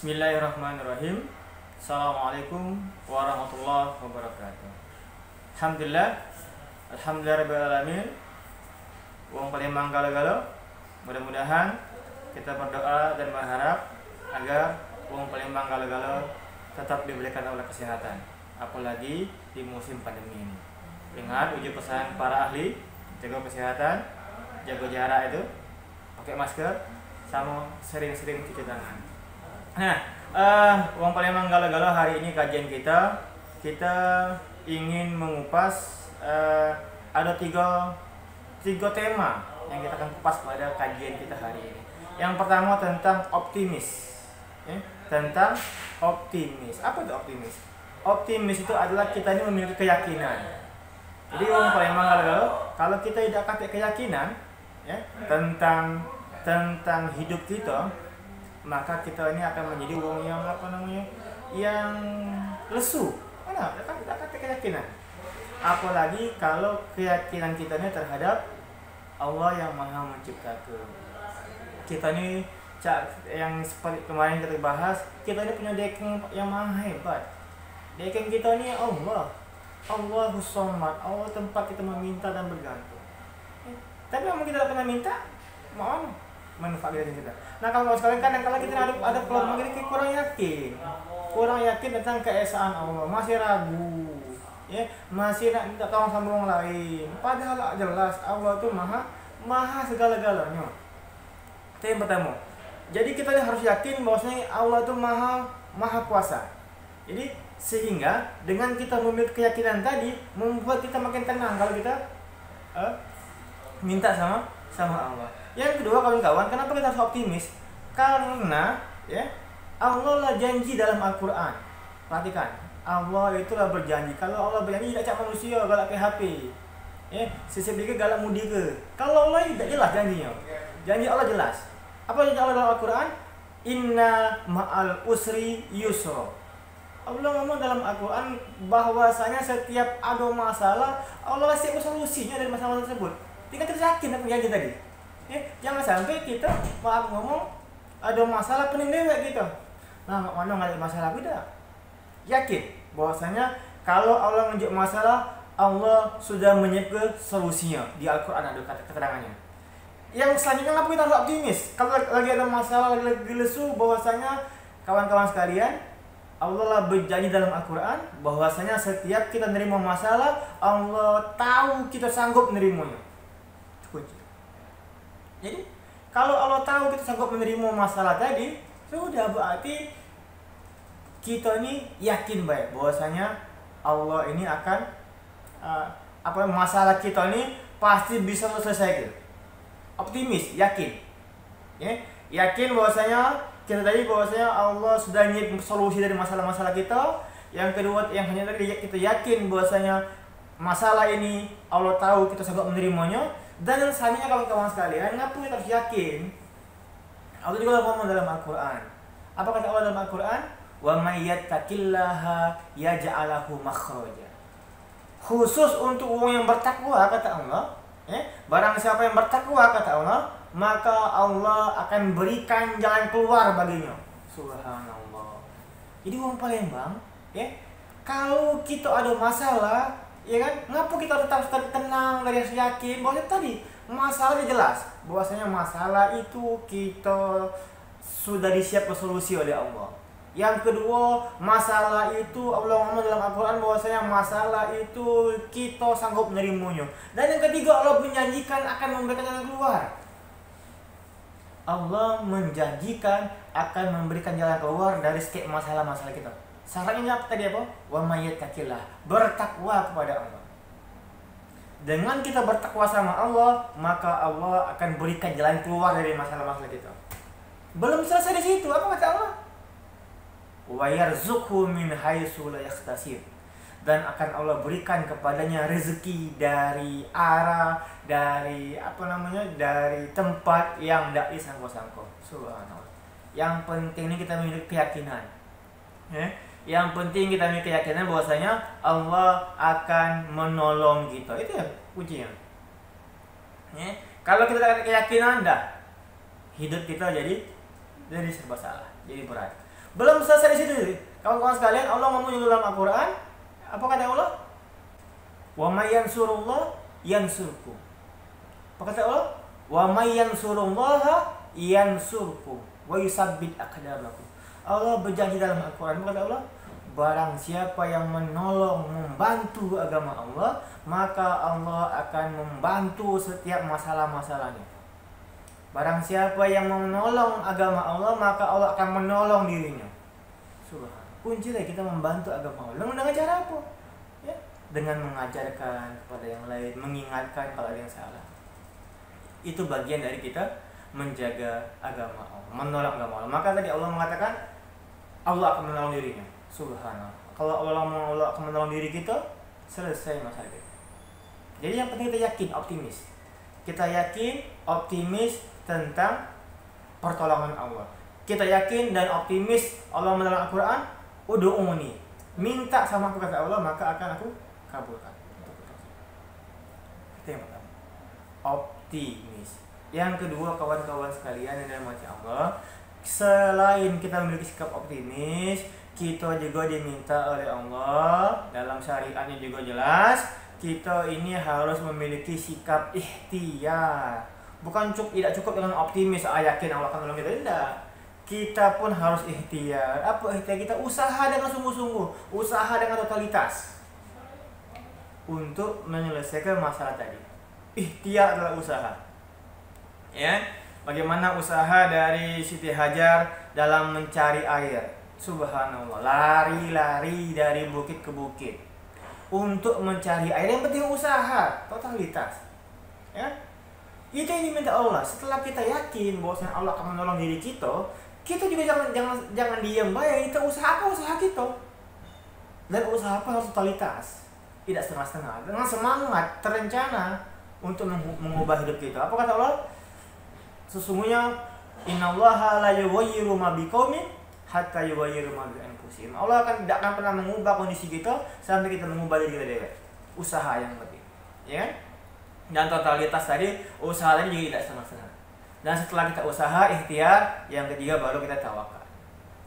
Bismillahirrahmanirrahim. Assalamualaikum warahmatullahi wabarakatuh. Alhamdulillah, alhamdulillahirabbil alamin. Wong Palembang galo-galo. Mudah-mudahan kita berdoa dan berharap agar wong Palembang galo-galo tetap diberikan Allah kesehatan, apalagi di musim pandemi ini. Ingat uji pesan para ahli, jaga kesehatan, jaga jarak itu, pakai masker, sama sering-sering cuci tangan. Nah, wong Palembang galo-galo, hari ini kajian kita ingin mengupas ada tiga tema yang kita akan kupas pada kajian kita hari ini. Yang pertama tentang optimis, tentang optimis. Apa itu optimis? Optimis itu adalah kita ini memiliki keyakinan. Jadi wong Palembang galo-galo, kalau kita tidak pakai keyakinan tentang hidup kita, maka kita ini akan menjadi wong yang yang lesu. Kan tidak ada keyakinan. Apalagi kalau keyakinan kita ini terhadap Allah yang Maha Menciptakan. Kita ini yang seperti kemarin kita bahas, kita ini punya dekeng yang maha hebat. Dekeng kita ini Allah. Allahus Somad, Allah tempat kita meminta dan bergantung. Tapi memang kita tidak pernah minta, mau manfaat dari kita. Nah, kalau sekalian kadang-kadang kita ada kelompok ini kurang yakin tentang keesaan Allah, masih ragu, masih nak minta tolong sama orang lain. Padahal jelas Allah itu maha segala-galanya. Itu yang pertama. Jadi kita harus yakin bahwasanya Allah itu maha kuasa. Jadi sehingga dengan kita memiliki keyakinan tadi membuat kita makin tenang kalau kita minta sama Allah. Yang kedua, kawan-kawan, kenapa kita harus optimis? Karena Allah lah janji dalam Al-Quran. Perhatikan, Allah itulah berjanji. Kalau Allah berjanji tidak cak manusia galak PHP. Sisip dikit galak mudi ke. Kalau Allah tidak jelas janjinya. Janji Allah jelas. Apa janji Allah dalam Al-Quran? Inna ma'al usri yusra. Allah ngomong dalam Al-Quran bahwasanya setiap ada masalah, Allah siap solusinya dari masalah tersebut. Tinggal kita yakin apa janji tadi. Jangan sampai kita ngomong ada masalah pening dewek gitu. Nah, mana nggak ada masalah beda. Yakin bahwasanya kalau Allah menunjuk masalah, Allah sudah menyiapkan solusinya. Di Al-Quran ada keterangannya. Yang selanjutnya apa, kita harus optimis. Kalau lagi ada masalah, lagi lesu, bahwasanya kawan-kawan sekalian, Allah lah berjanji dalam Al-Quran bahwasanya setiap kita menerima masalah, Allah tahu kita sanggup menerimanya. Kunci. Jadi kalau Allah tahu kita sanggup menerima masalah tadi, sudah berarti kita ini yakin baik bahwasanya Allah ini akan masalah kita ini pasti bisa selesai. Optimis, yakin. Yakin bahwasanya Allah sudah nyiap solusi dari masalah-masalah kita. Yang kedua, yang hanya tadi kita yakin bahwasanya masalah ini Allah tahu kita sanggup menerimanya. Dan yang selanjutnya, kawan-kawan sekalian, ngapain kita harus yakin? Allah juga ngomong dalam Al-Quran. Apa kata Allah dalam Al-Quran? Wa may yattaqillaha yaj'al lahu makhraja. Khusus untuk orang yang bertakwa, kata Allah, barang siapa yang bertakwa, kata Allah, maka Allah akan berikan jalan keluar baginya. Subhanallah. Jadi orang Palembang, kalau kita ada masalah, ngapa kita tetap tenang dari yakin bahwa tadi masalahnya jelas, bahwasanya masalah itu kita sudah disiapkan solusi oleh Allah. Yang kedua, masalah itu Allah ngomong dalam Al-Quran bahwasanya masalah itu kita sanggup menerimanya. Dan yang ketiga, Allah menjanjikan akan memberikan jalan keluar. Allah menjanjikan akan memberikan jalan keluar dari setiap masalah-masalah kita. Syaratnya apa tadi apa? Wa may yattaqillah, bertakwa kepada Allah. Dengan kita bertakwa sama Allah, maka Allah akan berikan jalan keluar dari masalah-masalah kita. Belum selesai di situ, apa kata Allah? Wa yarzuqhu min haitsu la yahtasib. Dan akan Allah berikan kepadanya rezeki dari arah, dari tempat yang tidak disangka-sangka. Subhanallah. Yang penting ini kita memiliki keyakinan. Yang penting kita memiliki keyakinan bahwasanya Allah akan menolong kita. Itu ya kuncinya. Kalau kita ada keyakinan, hidup kita jadi serba salah, jadi berat. Belum selesai di situ. Kawan-kawan sekalian, Allah ngomong dalam Al-Qur'an, apa kata Allah? Wa may yansurullah yansurkum. Apa kata Allah? Wa may yansurullaha yansurkum wa yusabbit aqdamakum. Allah berjanji dalam Al-Qur'an, apa kata Allah? Barang siapa yang menolong, membantu agama Allah, maka Allah akan membantu setiap masalah-masalahnya. Barang siapa yang menolong agama Allah, maka Allah akan menolong dirinya. Subhanallah. Kunci lah kita membantu agama Allah. Dengan cara apa? Ya, dengan mengajarkan kepada yang lain, mengingatkan kalau ada yang salah. Itu bagian dari kita menjaga agama Allah, menolong agama Allah. Maka tadi Allah mengatakan Allah akan menolong dirinya. Subhanallah. Kalau Allah akan menolong diri kita, selesai masalah kita. Jadi yang penting kita yakin, optimis. Kita yakin, optimis tentang pertolongan Allah. Kita yakin dan optimis Allah menolong Al-Quran. Ud'uni, minta sama aku kata Allah, maka akan aku kabulkan. Itu yang pertama, optimis. Yang kedua, kawan-kawan sekalian yang dirahmati Allah, selain kita memiliki sikap optimis, kita juga diminta oleh Allah dalam syariatnya juga jelas, kita ini harus memiliki sikap ikhtiar. Bukan tidak cukup dengan optimis, yakin Allah akan menolong kita, tidak. Kita pun harus ikhtiar. Apa ikhtiar kita? Usaha dengan sungguh-sungguh, usaha dengan totalitas untuk menyelesaikan masalah tadi. Ikhtiar adalah usaha. Ya, bagaimana usaha dari Siti Hajar dalam mencari air? Subhanallah, lari-lari dari bukit ke bukit untuk mencari air. Yang penting usaha, totalitas. Ya, itu yang diminta Allah. Setelah kita yakin bahwa Allah akan menolong diri kita, kita juga jangan diam baik. Kita usaha kita. Dan usaha harus totalitas, tidak setengah-setengah. Dengan semangat, terencana untuk mengubah hidup kita. Apa kata Allah? Sesungguhnya innallaha la yughayyiru ma biqaumin hatta yughayyiru ma bi anfusihim. Allah tidak akan pernah mengubah kondisi kita sampai kita mengubah diri kita sendiri. Usaha yang penting, ya kan? Dan totalitas tadi, usaha tadi juga tidak setengah-setengah. Dan setelah kita usaha, ikhtiar, yang ketiga baru kita tawakal.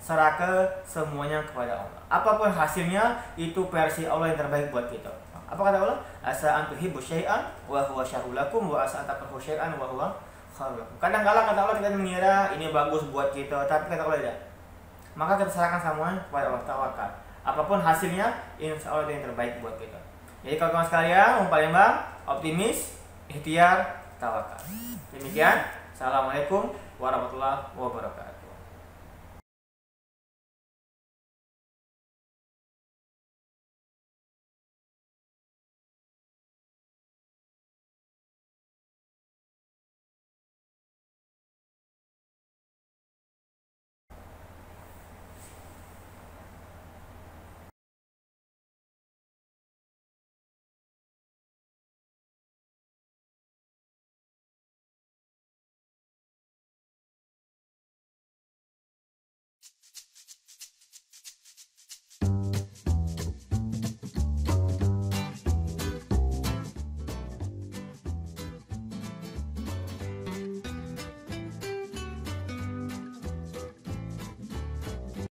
Serahkan semuanya kepada Allah. Apapun hasilnya, itu versi Allah yang terbaik buat kita. Apa kata Allah? Asa an tuhibbu syai'an wa huwa syarrul lakum wa asa an takrahu syai'an wa huwa khairul lakum. Kadang-kala kata Allah kita mengira ini bagus buat kita, tapi kata Allah tidak. Maka kita serahkan semuanya kepada Allah, tawakal. Apapun hasilnya, insya Allah itu yang terbaik buat kita. Jadi kawan-kawan sekalian, Palembang, optimis, ikhtiar, tawakal. Demikian. Assalamualaikum warahmatullahi wabarakatuh.